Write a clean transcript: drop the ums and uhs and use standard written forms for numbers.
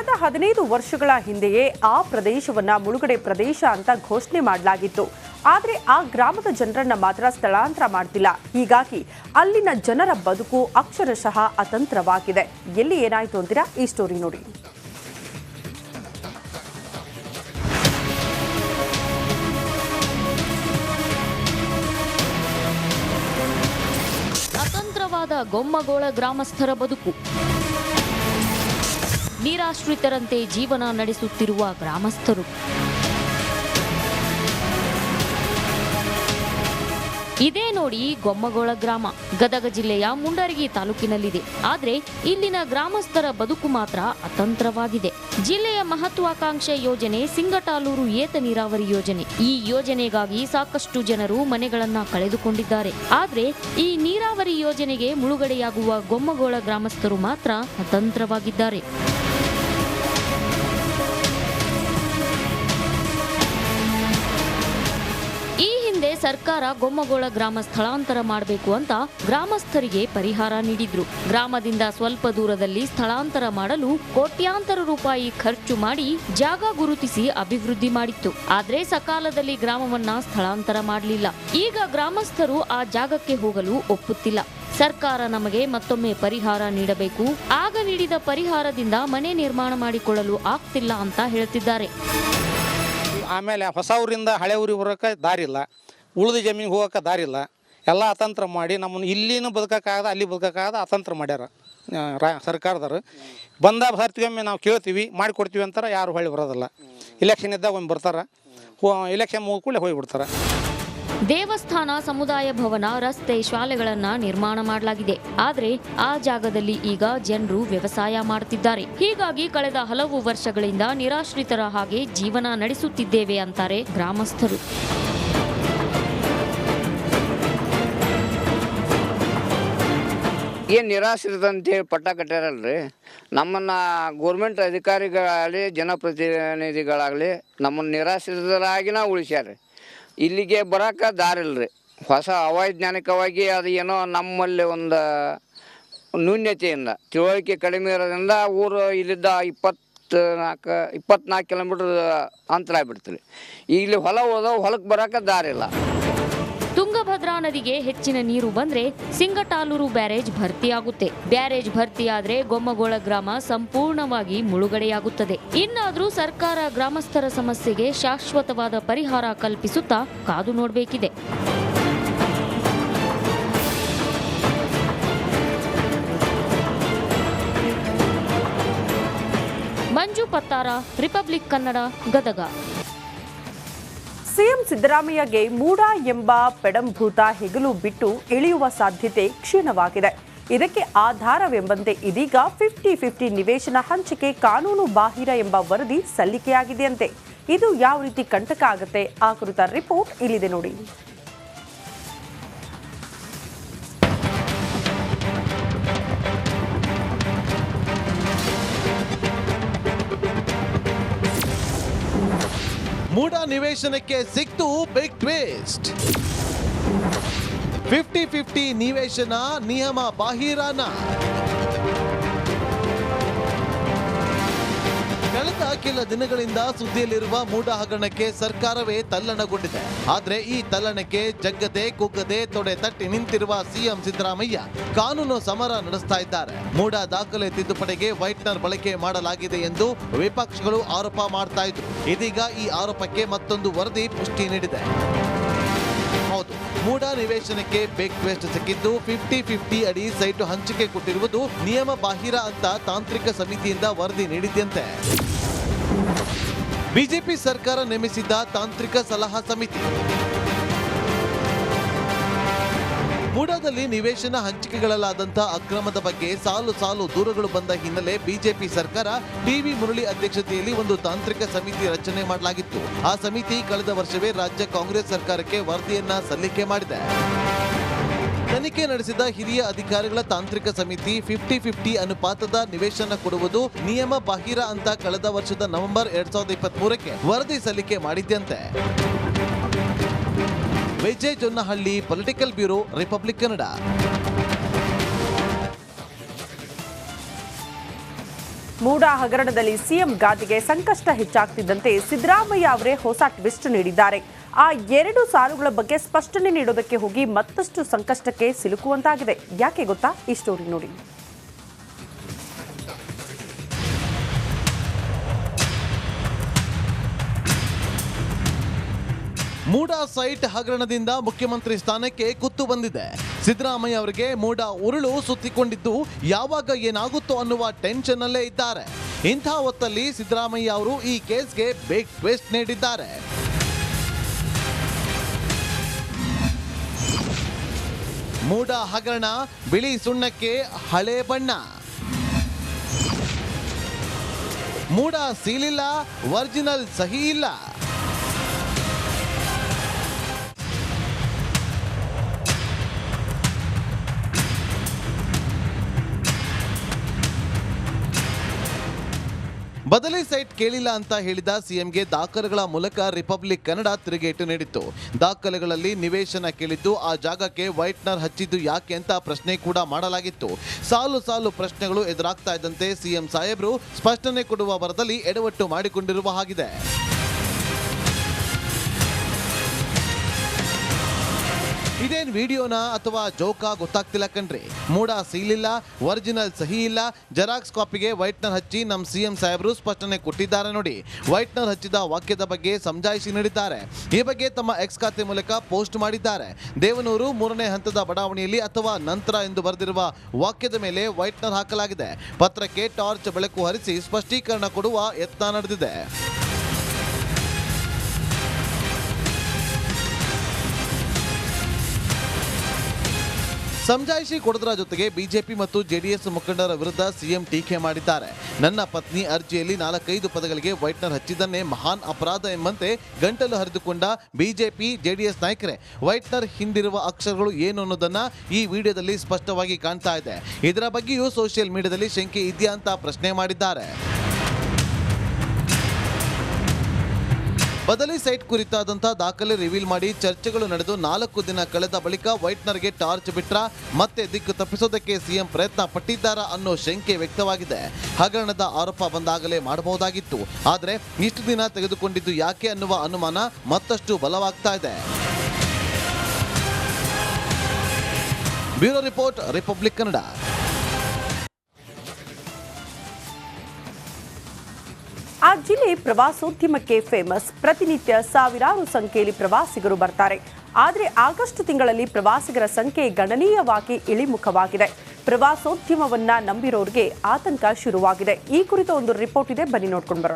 ಕಳೆದ 15 ವರ್ಷಗಳ ಹಿಂದೆಯೇ ಆ ಪ್ರದೇಶವನ್ನ ಮುಳುಗಡೆ ಪ್ರದೇಶ ಅಂತ ಘೋಷಣೆ ಮಾಡಲಾಗಿತ್ತು. ಆದರೆ ಆ ಗ್ರಾಮದ ಜನರನ್ನ ಮಾತ್ರ ಸ್ಥಳಾಂತರ ಮಾಡ್ತಿಲ್ಲ. ಹೀಗಾಗಿ ಅಲ್ಲಿನ ಜನರ ಬದುಕು ಅಕ್ಷರಶಃ ಅತಂತ್ರವಾಗಿದೆ. ಎಲ್ಲಿ ಏನಾಯ್ತು ಅಂತೀರಾ? ಈ ಸ್ಟೋರಿ ನೋಡಿ. ಅತಂತ್ರವಾದ ಗೊಮ್ಮಗೋಳ ಗ್ರಾಮಸ್ಥರ ಬದುಕು. ನಿರಾಶ್ರಿತರಂತೆ ಜೀವನ ನಡೆಸುತ್ತಿರುವ ಗ್ರಾಮಸ್ಥರು. ಇದೇ ನೋಡಿ ಗೊಮ್ಮಗೋಳ ಗ್ರಾಮ. ಗದಗ ಜಿಲ್ಲೆಯ ಮುಂಡರಗಿ ತಾಲೂಕಿನಲ್ಲಿದೆ. ಆದರೆ ಇಲ್ಲಿನ ಗ್ರಾಮಸ್ಥರ ಬದುಕು ಮಾತ್ರ ಅತಂತ್ರವಾಗಿದೆ. ಜಿಲ್ಲೆಯ ಮಹತ್ವಾಕಾಂಕ್ಷೆ ಯೋಜನೆ ಸಿಂಗಟಾಲೂರು ಏತ ನೀರಾವರಿ ಯೋಜನೆ. ಈ ಯೋಜನೆಗಾಗಿ ಸಾಕಷ್ಟು ಜನರು ಮನೆಗಳನ್ನ ಕಳೆದುಕೊಂಡಿದ್ದಾರೆ. ಆದರೆ ಈ ನೀರಾವರಿ ಯೋಜನೆಗೆ ಮುಳುಗಡೆಯಾಗುವ ಗೊಮ್ಮಗೋಳ ಗ್ರಾಮಸ್ಥರು ಮಾತ್ರ ಅತಂತ್ರವಾಗಿದ್ದಾರೆ. ಸರ್ಕಾರ ಗೊಮ್ಮಗೋಳ ಗ್ರಾಮ ಸ್ಥಳಾಂತರ ಮಾಡಬೇಕು ಅಂತ ಗ್ರಾಮಸ್ಥರಿಗೆ ಪರಿಹಾರ ನೀಡಿದ್ರು. ಗ್ರಾಮದಿಂದ ಸ್ವಲ್ಪ ದೂರದಲ್ಲಿ ಸ್ಥಳಾಂತರ ಮಾಡಲು ಕೋಟ್ಯಾಂತರ ರೂಪಾಯಿ ಖರ್ಚು ಮಾಡಿ ಜಾಗ ಗುರುತಿಸಿ ಅಭಿವೃದ್ಧಿ ಮಾಡಿತ್ತು. ಆದ್ರೆ ಸಕಾಲದಲ್ಲಿ ಗ್ರಾಮವನ್ನ ಸ್ಥಳಾಂತರ ಮಾಡಲಿಲ್ಲ. ಈಗ ಗ್ರಾಮಸ್ಥರು ಆ ಜಾಗಕ್ಕೆ ಹೋಗಲು ಒಪ್ಪುತ್ತಿಲ್ಲ. ಸರ್ಕಾರ ನಮಗೆ ಮತ್ತೊಮ್ಮೆ ಪರಿಹಾರ ನೀಡಬೇಕು. ಆಗ ನೀಡಿದ ಪರಿಹಾರದಿಂದ ಮನೆ ನಿರ್ಮಾಣ ಮಾಡಿಕೊಳ್ಳಲು ಆಗ್ತಿಲ್ಲ ಅಂತ ಹೇಳ್ತಿದ್ದಾರೆ. ಆಮೇಲೆ ಹೊಸ ಊರಿಂದ ಹಳೆ ಊರಿಗೆ ಬರೋಕೆ ದಾರಿ ಇಲ್ಲ, ಉಳಿದ ಜಮೀನಿಗೆ ಹೋಗೋಕೆ ದಾರಿ ಇಲ್ಲ. ಎಲ್ಲ ಅತಂತ್ರ ಮಾಡಿ ನಮ್ಮನ್ನು ಇಲ್ಲಿನೂ ಬದುಕೋಕ್ಕಾಗದ ಅಲ್ಲಿ ಬದುಕೋಕ್ಕಾಗದ ಅತಂತ್ರ ಮಾಡ್ಯಾರ ಸರ್ಕಾರದವರು. ಬಂದ ಬರ್ತೀವೊಮ್ಮೆ ನಾವು ಕೇಳ್ತೀವಿ, ಮಾಡಿಕೊಡ್ತೀವಿ ಅಂತಾರೆ, ಯಾರು ಹೊಳ್ಳಿ ಬರೋದಿಲ್ಲ. ಇಲೆಕ್ಷನ್ ಇದ್ದಾಗ ಒಮ್ಮೆ ಬರ್ತಾರೆ, ಇಲೆಕ್ಷನ್ ಮುಗಿದ್ಕೂಡಲೇ ಹೋಗಿಬಿಡ್ತಾರೆ. ದೇವಸ್ಥಾನ, ಸಮುದಾಯ ಭವನ, ರಸ್ತೆ, ಶಾಲೆಗಳನ್ನ ನಿರ್ಮಾಣ ಮಾಡಲಾಗಿದೆ. ಆದರೆ ಆ ಜಾಗದಲ್ಲಿ ಈಗ ಜನರು ವ್ಯವಸಾಯ ಮಾಡುತ್ತಿದ್ದಾರೆ. ಹೀಗಾಗಿ ಕಳೆದ ಹಲವು ವರ್ಷಗಳಿಂದ ನಿರಾಶ್ರಿತರ ಹಾಗೆ ಜೀವನ ನಡೆಸುತ್ತಿದ್ದೇವೆ ಅಂತಾರೆ ಗ್ರಾಮಸ್ಥರು. ಏನು ನಿರಾಶ್ರಿತ ಅಂತೇಳಿ ಪಟ್ಟ ಕಟ್ಟಾರಲ್ರಿ, ನಮ್ಮನ್ನು ಗೋರ್ಮೆಂಟ್ ಅಧಿಕಾರಿಗಳಾಗಲಿ ಜನಪ್ರತಿನಿಧಿಗಳಾಗಲಿ ನಮ್ಮನ್ನು ನಿರಾಶ್ರಿತರಾಗಿನ ಉಳಿಸ್ಯಾರ. ಇಲ್ಲಿಗೆ ಬರೋಕೆ ದಾರಿಲ್ರಿ. ಹೊಸ ಅವೈಜ್ಞಾನಿಕವಾಗಿ ಅದು ಏನೋ ನಮ್ಮಲ್ಲಿ ಒಂದು ನ್ಯೂನ್ಯತೆಯಿಂದ ತಿಳುವಳಿಕೆ ಕಡಿಮೆ ಇರೋದ್ರಿಂದ ಊರು ಇಲ್ಲಿದ್ದ 24 ಕಿಲೋಮೀಟ್ರ್ ಅಂತರ ಆಗ್ಬಿಡ್ತೀರಿ. ಇಲ್ಲಿ ಹೊಲ ಹೋದವು, ಹೊಲಕ್ಕೆ ಬರೋಕೆ ದಾರಿಲ್ಲ. ತುಂಗಭದ್ರಾ ನದಿಗೆ ಹೆಚ್ಚಿನ ನೀರು ಬಂದ್ರೆ ಸಿಂಗಟಾಲೂರು ಬ್ಯಾರೇಜ್ ಭರ್ತಿಯಾಗುತ್ತೆ. ಬ್ಯಾರೇಜ್ ಭರ್ತಿಯಾದ್ರೆ ಗೊಮ್ಮಗೋಳ ಗ್ರಾಮ ಸಂಪೂರ್ಣವಾಗಿ ಮುಳುಗಡೆಯಾಗುತ್ತದೆ. ಇನ್ನಾದ್ರೂ ಸರ್ಕಾರ ಗ್ರಾಮಸ್ಥರ ಸಮಸ್ಯೆಗೆ ಶಾಶ್ವತವಾದ ಪರಿಹಾರ ಕಲ್ಪಿಸುತ್ತಾ ಕಾದು ನೋಡಬೇಕಿದೆ. ಮಂಜು ಪತ್ತಾರ, ರಿಪಬ್ಲಿಕ್ ಕನ್ನಡ, ಗದಗ. ಸಿಎಂ ಸಿದ್ದರಾಮಯ್ಯಗೆ ಮೂಡ ಎಂಬ ಪೆಡಂಭೂತ ಹೆಗಲು ಬಿಟ್ಟು ಇಳಿಯುವ ಸಾಧ್ಯತೆ ಕ್ಷೀಣವಾಗಿದೆ. ಇದಕ್ಕೆ ಆಧಾರವೆಂಬಂತೆ ಇದೀಗ 50-50 ನಿವೇಶನ ಹಂಚಿಕೆ ಕಾನೂನು ಬಾಹಿರ ಎಂಬ ವರದಿ ಸಲ್ಲಿಕೆಯಾಗಿದೆಯಂತೆ. ಇದು ಯಾವ ರೀತಿ ಕಂಟಕ ಆಗುತ್ತೆ, ಆ ಕುರಿತ ರಿಪೋರ್ಟ್ ಇಲ್ಲಿದೆ ನೋಡಿ. ಮೂಡ ನಿವೇಶನಕ್ಕೆ ಸಿಕ್ತು ಬಿಗ್ ಟ್ವಿಸ್ಟ್. 50-50 ನಿವೇಶನ ನಿಯಮ ಬಾಹಿರನ. ಕಳೆದ ಕೆಲ ದಿನಗಳಿಂದ ಸುದ್ದಿಯಲ್ಲಿರುವ ಮೂಡ ಹಗರಣಕ್ಕೆ ಸರ್ಕಾರವೇ ತಲ್ಲಣಗೊಂಡಿದೆ. ಆದ್ರೆ ಈ ತಲ್ಲಣಕ್ಕೆ ಜಗ್ಗದೆ ಕುಗ್ಗದೆ ತೊಡೆ ತಟ್ಟಿ ನಿಂತಿರುವ ಸಿಎಂ ಸಿದ್ದರಾಮಯ್ಯ ಕಾನೂನು ಸಮರ ನಡೆಸ್ತಾ ಇದ್ದಾರೆ. ಮೂಡ ದಾಖಲೆ ತಿದ್ದುಪಡಿಗೆ ವೈಟ್ನರ್ ಬಳಕೆ ಮಾಡಲಾಗಿದೆ ಎಂದು ವಿಪಕ್ಷಗಳು ಆರೋಪ ಮಾಡ್ತಾ ಇದ್ರು. ಇದೀಗ ಈ ಆರೋಪಕ್ಕೆ ಮತ್ತೊಂದು ವರದಿ ಪುಷ್ಟಿ ನೀಡಿದೆ. ಹೌದು, ಮೂಡ ನಿವೇಶನಕ್ಕೆ ಬಿಗ್ ಟ್ವಿಸ್ಟ್ ಸಿಕ್ಕಿದ್ದು 50-50 ಅಡಿ ಸೈಟು ಹಂಚಿಕೆ ಕೊಟ್ಟಿರುವುದು ನಿಯಮ ಬಾಹಿರ ಅಂತ ತಾಂತ್ರಿಕ ಸಮಿತಿಯಿಂದ ವರದಿ ನೀಡಿದ್ದಂತೆ. ಬಿಜೆಪಿ ಸರ್ಕಾರ ನೇಮಿಸಿದ್ದ ತಾಂತ್ರಿಕ ಸಲಹಾ ಸಮಿತಿ ಮೂಡಾದಲ್ಲಿ ನಿವೇಶನ ಹಂಚಿಕೆಗಳಲ್ಲಾದಂತಹ ಅಕ್ರಮದ ಬಗ್ಗೆ ಸಾಲು ಸಾಲು ದೂರುಗಳು ಬಂದ ಹಿನ್ನೆಲೆ ಬಿಜೆಪಿ ಸರ್ಕಾರ ಟಿವಿ ಮುರಳಿ ಅಧ್ಯಕ್ಷತೆಯಲ್ಲಿ ಒಂದು ತಾಂತ್ರಿಕ ಸಮಿತಿ ರಚನೆ ಮಾಡಲಾಗಿತ್ತು. ಆ ಸಮಿತಿ ಕಳೆದ ವರ್ಷವೇ ರಾಜ್ಯ ಕಾಂಗ್ರೆಸ್ ಸರ್ಕಾರಕ್ಕೆ ವರದಿಯನ್ನ ಸಲ್ಲಿಕೆ ಮಾಡಿದೆ. ತನಿಖೆ ನಡೆಸಿದ ಹಿರಿಯ ಅಧಿಕಾರಿಗಳ ತಾಂತ್ರಿಕ ಸಮಿತಿ 50-50 ಅನುಪಾತದ ನಿವೇಶನ ಕೊಡುವುದು ನಿಯಮ ಬಾಹಿರ ಅಂತ ಕಳೆದ ವರ್ಷದ ನವೆಂಬರ್ 2023ಕ್ಕೆ ವರದಿ ಸಲ್ಲಿಕೆ ಮಾಡಿದ್ದಂತೆ. Vijay Jonnahalli, political bureau, Republic Kannada. MUDA ಹಗರಣದಲ್ಲಿ ಸಿಎಂ ಗಾದಿಗೆ ಸಂಕಷ್ಟ ಹೆಚ್ಚಾಗ್ತಿದ್ದಂತೆ ಸಿದ್ದರಾಮಯ್ಯ ಅವರೇ ಹೊಸ ಟ್ವಿಸ್ಟ್ ನೀಡಿದ್ದಾರೆ. ಆ 2 ಸಾಲುಗಳ ಬಗ್ಗೆ ಸ್ಪಷ್ಟನೆ ನೀಡೋದಕ್ಕೆ ಹೋಗಿ ಮತ್ತಷ್ಟು ಸಂಕಷ್ಟಕ್ಕೆ ಸಿಲುಕುವಂತಾಗಿದೆ. ಯಾಕೆ ಗೊತ್ತಾ? ಈ ಸ್ಟೋರಿ ನೋಡಿ. ಮೂಡಾ ಸೈಟ್ ಹಗರಣದಿಂದ ಮುಖ್ಯಮಂತ್ರಿ ಸ್ಥಾನಕ್ಕೆ ಕುತ್ತು ಬಂದಿದೆ. ಸಿದ್ದರಾಮಯ್ಯ ಅವರಿಗೆ ಮೂಡಾ ಉರುಳು ಸುತ್ತಿಕೊಂಡಿದ್ದು ಯಾವಾಗ ಏನಾಗುತ್ತೋ ಅನ್ನುವ ಟೆನ್ಷನ್ ಅಲ್ಲೇ ಇದ್ದಾರೆ. ಇಂಥ ಹೊತ್ತಲ್ಲಿ ಸಿದ್ದರಾಮಯ್ಯ ಅವರು ಈ ಕೇಸ್ಗೆ ಬಿಗ್ ಟ್ವಿಸ್ಟ್ ನೀಡಿದ್ದಾರೆ. ಮೂಡಾ ಹಗರಣ ಬಿಳಿ ಸುಣ್ಣಕ್ಕೆ ಹಳೆ ಬಣ್ಣ. ಮೂಡಾ ಸೀಲಿಲ್ಲ, ಒರಿಜಿನಲ್ ಸಹಿ ಇಲ್ಲ. ಬದಲಿ ಸೈಟ್ ಕೇಳಿಲ್ಲ ಅಂತ ಹೇಳಿದ ಸಿಎಂಗೆ ದಾಖಲೆಗಳ ಮೂಲಕ ರಿಪಬ್ಲಿಕ್ ಕನ್ನಡ ತಿರುಗೇಟು ನೀಡಿತ್ತು. ದಾಖಲೆಗಳಲ್ಲಿ ನಿವೇಶನ ಕೇಳಿದ್ದು, ಆ ಜಾಗಕ್ಕೆ ವೈಟ್ನರ್ ಹಚ್ಚಿದ್ದು ಯಾಕೆ ಅಂತ ಪ್ರಶ್ನೆ ಕೂಡ ಮಾಡಲಾಗಿತ್ತು. ಸಾಲು ಸಾಲು ಪ್ರಶ್ನೆಗಳು ಎದುರಾಗ್ತಾ ಇದ್ದಂತೆ ಸಿಎಂ ಸಾಹೇಬ್ರು ಸ್ಪಷ್ಟನೆ ಕೊಡುವ ಭರದಲ್ಲಿ ಎಡವಟ್ಟು ಮಾಡಿಕೊಂಡಿರುವ ಹಾಗಿದೆ. ಇದೇನ್ ವಿಡಿಯೋನ ಅಥವಾ ಜೋಕಾ ಗೊತ್ತಾಗ್ತಿಲ್ಲ ಕಣ್ರಿ. ಮೂಡಾ ಸೀಲಿಲ್ಲ, ಒರಿಜಿನಲ್ ಸಹಿ ಇಲ್ಲ, ಜೆರಾಕ್ಸ್ ಕಾಪಿಗೆ ವೈಟ್ನರ್ ಹಚ್ಚಿ ನಮ್ಮ ಸಿಎಂ ಸಾಹೇಬರು ಸ್ಪಷ್ಟನೆ ಕೊಟ್ಟಿದ್ದಾರೆ ನೋಡಿ. ವೈಟ್ನರ್ ಹಚ್ಚಿದ ವಾಕ್ಯದ ಬಗ್ಗೆ ಸಮಜಾಯಿಷಿ ನೀಡಿದ್ದಾರೆ. ಈ ಬಗ್ಗೆ ತಮ್ಮ ಎಕ್ಸ್ ಖಾತೆ ಮೂಲಕ ಪೋಸ್ಟ್ ಮಾಡಿದ್ದಾರೆ. ದೇವನೂರು 3ನೇ ಹಂತದ ಬಡಾವಣೆಯಲ್ಲಿ ಅಥವಾ ನಂತರ ಎಂದು ಬರೆದಿರುವ ವಾಕ್ಯದ ಮೇಲೆ ವೈಟ್ನರ್ ಹಾಕಲಾಗಿದೆ. ಪತ್ರಕ್ಕೆ ಟಾರ್ಚ್ ಬೆಳಕು ಹರಿಸಿ ಸ್ಪಷ್ಟೀಕರಣ ಕೊಡುವ ಯತ್ನ ನಡೆದಿದೆ. ಸಮಜಾಯಿಷಿ ಕೊಡೋದರ ಜೊತೆಗೆ ಬಿಜೆಪಿ ಮತ್ತು ಜೆಡಿಎಸ್ ಮುಖಂಡರ ವಿರುದ್ಧ ಸಿಎಂ ಟೀಕೆ ಮಾಡಿದ್ದಾರೆ. ನನ್ನ ಪತ್ನಿ ಅರ್ಜಿಯಲ್ಲಿ 4-5 ಪದಗಳಿಗೆ ವೈಟ್ನರ್ ಹಚ್ಚಿದ್ದನ್ನೇ ಮಹಾನ್ ಅಪರಾಧ ಎಂಬಂತೆ ಗಂಟಲು ಹರಿದುಕೊಂಡ ಬಿಜೆಪಿ ಜೆಡಿಎಸ್ ನಾಯಕರೇ, ವೈಟ್ನರ್ ಹಿಂದಿರುವ ಅಕ್ಷರಗಳು ಏನು ಅನ್ನೋದನ್ನ ಈ ವಿಡಿಯೋದಲ್ಲಿ ಸ್ಪಷ್ಟವಾಗಿ ಕಾಣ್ತಾ ಇದೆ. ಇದರ ಬಗ್ಗೆಯೂ ಸೋಷಿಯಲ್ ಮೀಡಿಯಾದಲ್ಲಿ ಶಂಕೆ ಇದೆಯಾ ಅಂತ ಪ್ರಶ್ನೆ ಮಾಡಿದ್ದಾರೆ. ಬದಲಿ ಸೈಟ್ ಕುರಿತಾದಂತಹ ದಾಖಲೆ ರಿವೀಲ್ ಮಾಡಿ ಚರ್ಚೆಗಳು ನಡೆದು 4 ದಿನ ಕಳೆದ ಬಳಿಕ ವೈಟ್ನರ್ಗೆ ಟಾರ್ಚ್ ಬಿಟ್ರ ಮತ್ತೆ ದಿಕ್ಕು ತಪ್ಪಿಸೋದಕ್ಕೆ ಸಿಎಂ ಪ್ರಯತ್ನ ಪಟ್ಟಿದ್ದಾರಾ ಅನ್ನೋ ಶಂಕೆ ವ್ಯಕ್ತವಾಗಿದೆ. ಹಗರಣದ ಆರೋಪ ಬಂದಾಗಲೇ ಮಾಡಬಹುದಾಗಿತ್ತು, ಆದರೆ ಇಷ್ಟು ದಿನ ತೆಗೆದುಕೊಂಡಿದ್ದು ಯಾಕೆ ಅನ್ನುವ ಅನುಮಾನ ಮತ್ತಷ್ಟು ಬಲವಾಗ್ತಾ ಇದೆ. Bureau report, republic Kannada. ಆ ಜಿಲ್ಲೆ ಪ್ರವಾಸೋದ್ಯಮಕ್ಕೆ ಫೇಮಸ್. ಪ್ರತಿನಿತ್ಯ ಸಾವಿರಾರು ಸಂಖ್ಯೆಯಲ್ಲಿ ಪ್ರವಾಸಿಗರು ಬರ್ತಾರೆ. ಆದರೆ ಆಗಸ್ಟ್ ತಿಂಗಳಲ್ಲಿ ಪ್ರವಾಸಿಗರ ಸಂಖ್ಯೆ ಗಣನೀಯವಾಗಿ ಇಳಿಮುಖವಾಗಿದೆ. ಪ್ರವಾಸೋದ್ಯಮವನ್ನ ನಂಬಿರೋರಿಗೆ ಆತಂಕ ಶುರುವಾಗಿದೆ. ಈ ಕುರಿತ ಒಂದು ರಿಪೋರ್ಟ್ ಇದೆ, ಬನ್ನಿ ನೋಡ್ಕೊಂಡು ಬರೋಣ.